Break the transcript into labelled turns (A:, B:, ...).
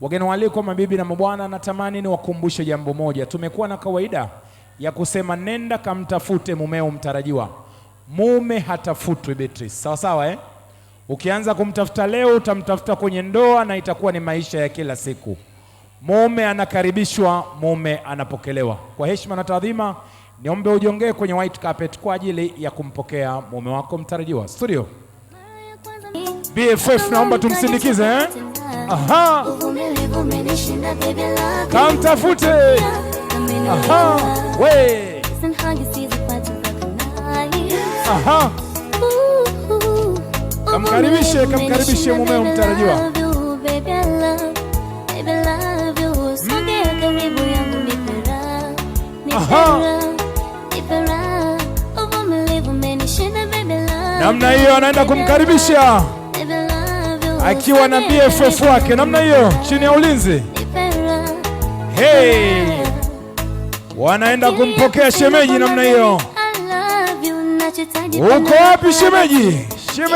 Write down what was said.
A: Wageni waalikwa, mabibi na mabwana, natamani ni wakumbushe jambo moja. Tumekuwa na kawaida ya kusema nenda kamtafute mumeo mtarajiwa. Mume hatafutwi Beatrice. Sawa sawa eh? Ukianza kumtafuta leo utamtafuta kwenye ndoa na itakuwa ni maisha ya kila siku. Mume anakaribishwa, mume anapokelewa. Kwa heshima na taadhima, niombe ujongee kwenye white carpet kwa ajili ya kumpokea mume wako mtarajiwa. Studio BFF, naomba tumsindikize eh? Aha. Kamtafute. Aha. We. Aha. Kamkaribishe mumeo mtarajiwa. Aha. Namna hiyo anaenda kumkaribisha akiwa na BFF wake, namna hiyo chini ya ulinzi. Hey, wanaenda kumpokea shemeji namna hiyo. Uko wapi shemeji? Shemeji